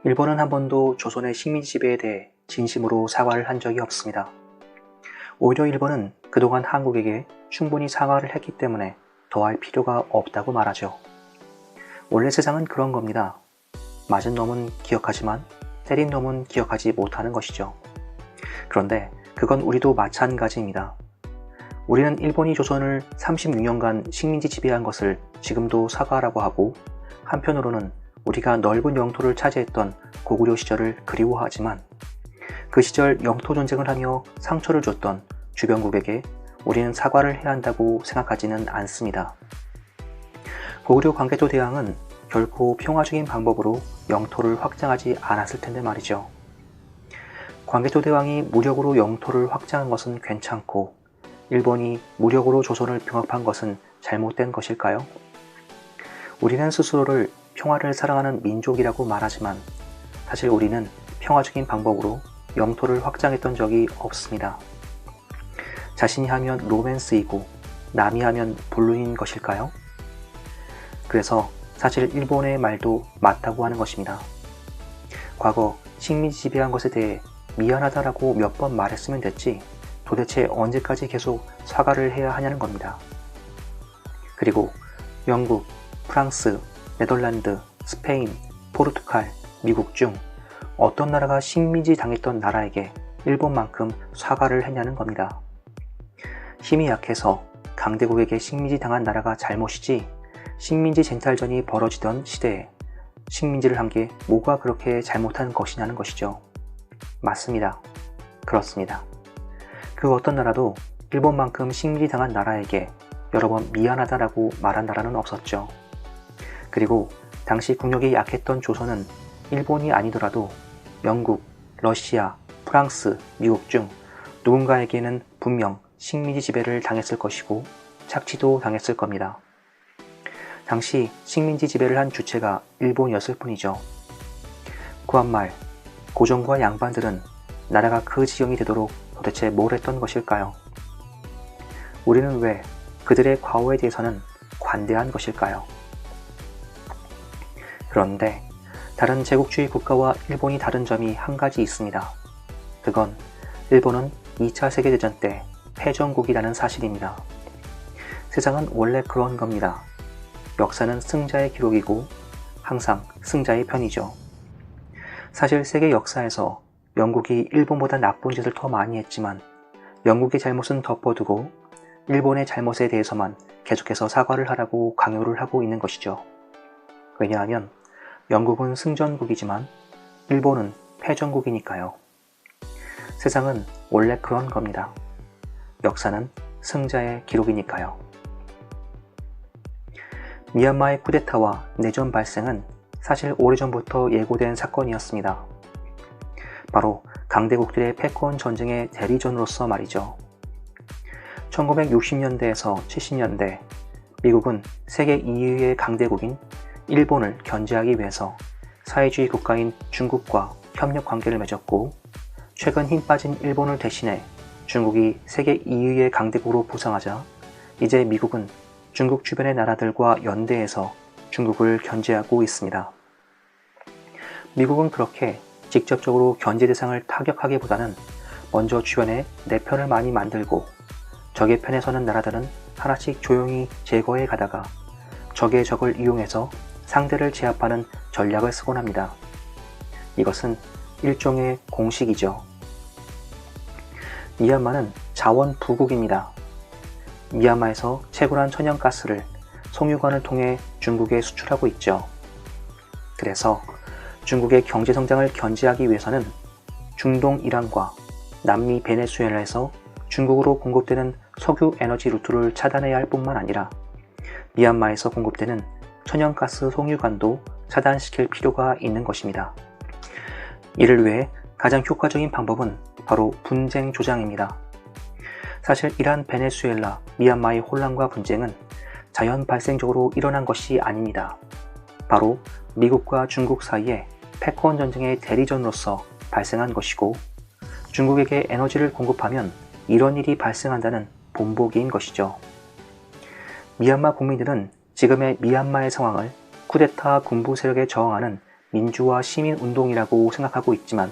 일본은 한 번도 조선의 식민지 지배에 대해 진심으로 사과를 한 적이 없습니다. 오히려 일본은 그동안 한국에게 충분히 사과를 했기 때문에 더할 필요가 없다고 말하죠. 원래 세상은 그런 겁니다. 맞은 놈은 기억하지만 때린 놈은 기억하지 못하는 것이죠. 그런데 그건 우리도 마찬가지입니다. 우리는 일본이 조선을 36년간 식민지 지배한 것을 지금도 사과라고 하고, 한편으로는 우리가 넓은 영토를 차지했던 고구려 시절을 그리워하지만 그 시절 영토 전쟁을 하며 상처를 줬던 주변국에게 우리는 사과를 해야 한다고 생각하지는 않습니다. 고구려 광개토 대왕은 결코 평화적인 방법으로 영토를 확장하지 않았을 텐데 말이죠. 광개토 대왕이 무력으로 영토를 확장한 것은 괜찮고 일본이 무력으로 조선을 병합한 것은 잘못된 것일까요? 우리는 스스로를 평화를 사랑하는 민족이라고 말하지만 사실 우리는 평화적인 방법으로 영토를 확장했던 적이 없습니다. 자신이 하면 로맨스이고 남이 하면 불륜인 것일까요? 그래서 사실 일본의 말도 맞다고 하는 것입니다. 과거 식민지 지배한 것에 대해 미안하다라고 몇 번 말했으면 됐지 도대체 언제까지 계속 사과를 해야 하냐는 겁니다. 그리고 영국, 프랑스, 네덜란드, 스페인, 포르투갈, 미국 중 어떤 나라가 식민지 당했던 나라에게 일본만큼 사과를 했냐는 겁니다. 힘이 약해서 강대국에게 식민지 당한 나라가 잘못이지 식민지 쟁탈전이 벌어지던 시대에 식민지를 한 게 뭐가 그렇게 잘못한 것이냐는 것이죠. 맞습니다. 그렇습니다. 그 어떤 나라도 일본만큼 식민지 당한 나라에게 여러 번 미안하다라고 말한 나라는 없었죠. 그리고 당시 국력이 약했던 조선은 일본이 아니더라도 영국, 러시아, 프랑스, 미국 중 누군가에게는 분명 식민지 지배를 당했을 것이고 착취도 당했을 겁니다. 당시 식민지 지배를 한 주체가 일본이었을 뿐이죠. 구한말, 고종과 양반들은 나라가 그 지경이 되도록 도대체 뭘 했던 것일까요? 우리는 왜 그들의 과오에 대해서는 관대한 것일까요? 그런데 다른 제국주의 국가와 일본이 다른 점이 한 가지 있습니다. 그건 일본은 2차 세계대전 때 패전국이라는 사실입니다. 세상은 원래 그런 겁니다. 역사는 승자의 기록이고 항상 승자의 편이죠. 사실 세계 역사에서 영국이 일본보다 나쁜 짓을 더 많이 했지만 영국의 잘못은 덮어두고 일본의 잘못에 대해서만 계속해서 사과를 하라고 강요를 하고 있는 것이죠. 왜냐하면 영국은 승전국이지만 일본은 패전국이니까요. 세상은 원래 그런 겁니다. 역사는 승자의 기록이니까요. 미얀마의 쿠데타와 내전 발생은 사실 오래전부터 예고된 사건이었습니다. 바로 강대국들의 패권 전쟁의 대리전으로서 말이죠. 1960년대에서 70년대 미국은 세계 2위의 강대국인 일본을 견제하기 위해서 사회주의 국가인 중국과 협력 관계를 맺었고, 최근 힘 빠진 일본을 대신해 중국이 세계 2위의 강대국으로 부상하자 이제 미국은 중국 주변의 나라들과 연대해서 중국을 견제하고 있습니다. 미국은 그렇게 직접적으로 견제 대상을 타격하기보다는 먼저 주변에 내 편을 많이 만들고 적의 편에 서는 나라들은 하나씩 조용히 제거해 가다가 적의 적을 이용해서 상대를 제압하는 전략을 쓰곤 합니다. 이것은 일종의 공식이죠. 미얀마는 자원 부국입니다. 미얀마에서 채굴한 천연가스를 송유관을 통해 중국에 수출하고 있죠. 그래서 중국의 경제성장을 견제하기 위해서는 중동 이란과 남미 베네수엘라에서 중국으로 공급되는 석유 에너지 루트를 차단해야 할 뿐만 아니라 미얀마에서 공급되는 천연가스 송유관도 차단시킬 필요가 있는 것입니다. 이를 위해 가장 효과적인 방법은 바로 분쟁 조장입니다. 사실 이란, 베네수엘라, 미얀마의 혼란과 분쟁은 자연 발생적으로 일어난 것이 아닙니다. 바로 미국과 중국 사이에 패권 전쟁의 대리전으로서 발생한 것이고, 중국에게 에너지를 공급하면 이런 일이 발생한다는 본보기인 것이죠. 미얀마 국민들은 지금의 미얀마의 상황을 쿠데타 군부 세력에 저항하는 민주화 시민운동이라고 생각하고 있지만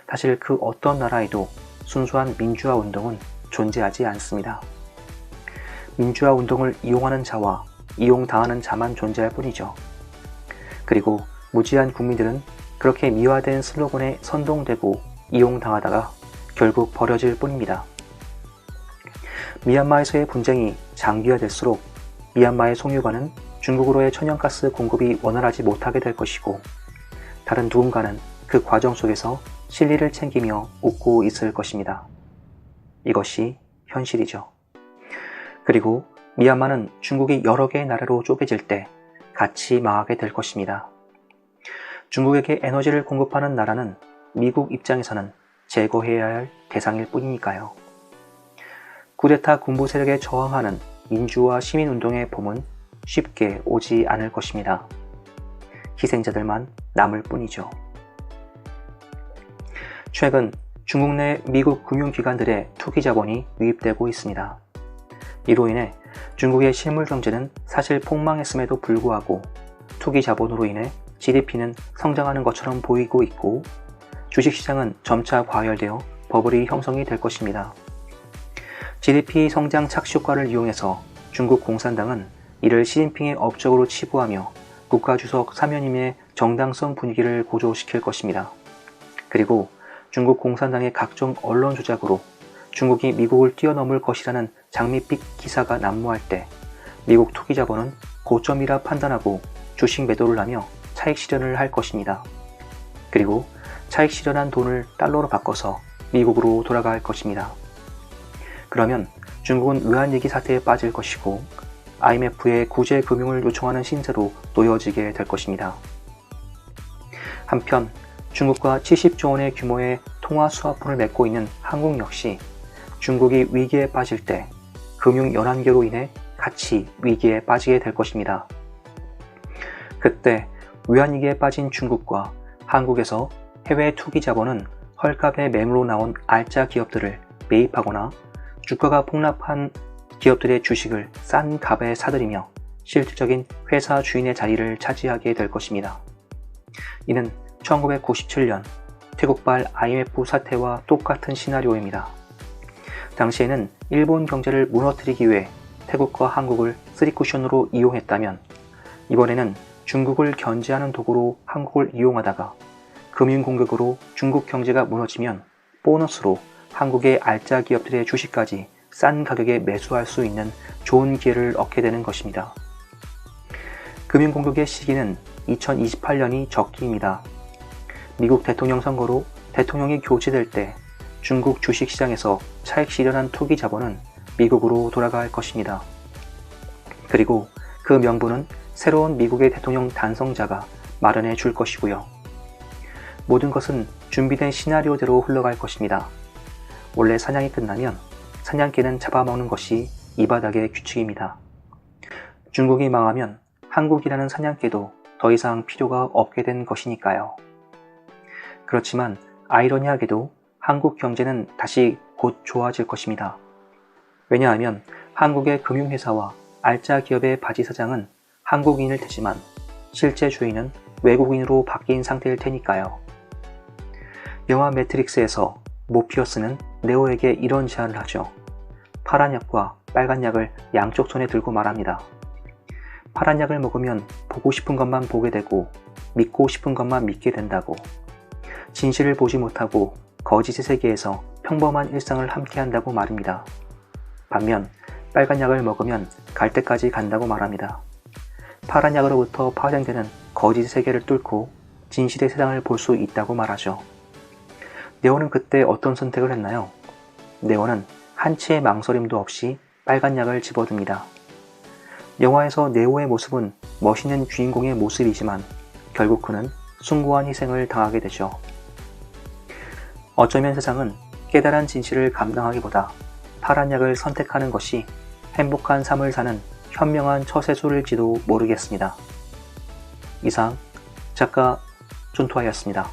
사실 그 어떤 나라에도 순수한 민주화 운동은 존재하지 않습니다. 민주화 운동을 이용하는 자와 이용당하는 자만 존재할 뿐이죠. 그리고 무지한 국민들은 그렇게 미화된 슬로건에 선동되고 이용당하다가 결국 버려질 뿐입니다. 미얀마에서의 분쟁이 장기화될수록 미얀마의 송유관은 중국으로의 천연가스 공급이 원활하지 못하게 될 것이고 다른 누군가는 그 과정 속에서 실리를 챙기며 웃고 있을 것입니다. 이것이 현실이죠. 그리고 미얀마는 중국이 여러 개의 나라로 쪼개질 때 같이 망하게 될 것입니다. 중국에게 에너지를 공급하는 나라는 미국 입장에서는 제거해야 할 대상일 뿐이니까요. 쿠데타 군부 세력에 저항하는 민주화 시민운동의 봄은 쉽게 오지 않을 것입니다. 희생자들만 남을 뿐이죠. 최근 중국 내 미국 금융기관들의 투기 자본이 유입되고 있습니다. 이로 인해 중국의 실물 경제는 사실 폭망했음에도 불구하고 투기 자본으로 인해 GDP는 성장하는 것처럼 보이고 있고 주식시장은 점차 과열되어 버블이 형성이 될 것입니다. GDP 성장 착시 효과를 이용해서 중국 공산당은 이를 시진핑의 업적으로 치부하며 국가주석 사면임의 정당성 분위기를 고조시킬 것입니다. 그리고 중국 공산당의 각종 언론 조작으로 중국이 미국을 뛰어넘을 것이라는 장밋빛 기사가 난무할 때 미국 투기 자본은 고점이라 판단하고 주식 매도를 하며 차익 실현을 할 것입니다. 그리고 차익 실현한 돈을 달러로 바꿔서 미국으로 돌아갈 것입니다. 그러면 중국은 외환위기 사태에 빠질 것이고 IMF의 구제 금융을 요청하는 신세로 놓여지게 될 것입니다. 한편 중국과 70조 원의 규모의 통화 수화풀을 맺고 있는 한국 역시 중국이 위기에 빠질 때 금융연안계로 인해 같이 위기에 빠지게 될 것입니다. 그때 외환위기에 빠진 중국과 한국에서 해외 투기 자본은 헐값에 매물로 나온 알짜 기업들을 매입하거나 주가가 폭락한 기업들의 주식을 싼 값에 사들이며 실질적인 회사 주인의 자리를 차지하게 될 것입니다. 이는 1997년 태국발 IMF 사태와 똑같은 시나리오입니다. 당시에는 일본 경제를 무너뜨리기 위해 태국과 한국을 쓰리쿠션으로 이용했다면 이번에는 중국을 견제하는 도구로 한국을 이용하다가 금융공격으로 중국 경제가 무너지면 보너스로 한국의 알짜 기업들의 주식까지 싼 가격에 매수할 수 있는 좋은 기회를 얻게 되는 것입니다. 금융공격의 시기는 2028년이 적기입니다. 미국 대통령 선거로 대통령이 교체될 때 중국 주식시장에서 차익 실현한 투기 자본은 미국으로 돌아갈 것입니다. 그리고 그 명분은 새로운 미국의 대통령 단성자가 마련해 줄 것이고요. 모든 것은 준비된 시나리오대로 흘러갈 것입니다. 원래 사냥이 끝나면 사냥개는 잡아먹는 것이 이 바닥의 규칙입니다. 중국이 망하면 한국이라는 사냥개도 더 이상 필요가 없게 된 것이니까요. 그렇지만 아이러니하게도 한국 경제는 다시 곧 좋아질 것입니다. 왜냐하면 한국의 금융회사와 알짜 기업의 바지 사장은 한국인일 테지만 실제 주인은 외국인으로 바뀐 상태일 테니까요. 영화 매트릭스에서 모피어스는 네오에게 이런 제안을 하죠. 파란 약과 빨간 약을 양쪽 손에 들고 말합니다. 파란 약을 먹으면 보고 싶은 것만 보게 되고 믿고 싶은 것만 믿게 된다고. 진실을 보지 못하고 거짓의 세계에서 평범한 일상을 함께한다고 말입니다. 반면 빨간 약을 먹으면 갈 때까지 간다고 말합니다. 파란 약으로부터 파생되는 거짓의 세계를 뚫고 진실의 세상을 볼 수 있다고 말하죠. 네오는 그때 어떤 선택을 했나요? 네오는 한치의 망설임도 없이 빨간 약을 집어듭니다. 영화에서 네오의 모습은 멋있는 주인공의 모습이지만 결국 그는 숭고한 희생을 당하게 되죠. 어쩌면 세상은 깨달은 진실을 감당하기보다 파란 약을 선택하는 것이 행복한 삶을 사는 현명한 처세술일지도 모르겠습니다. 이상 작가 존투아였습니다.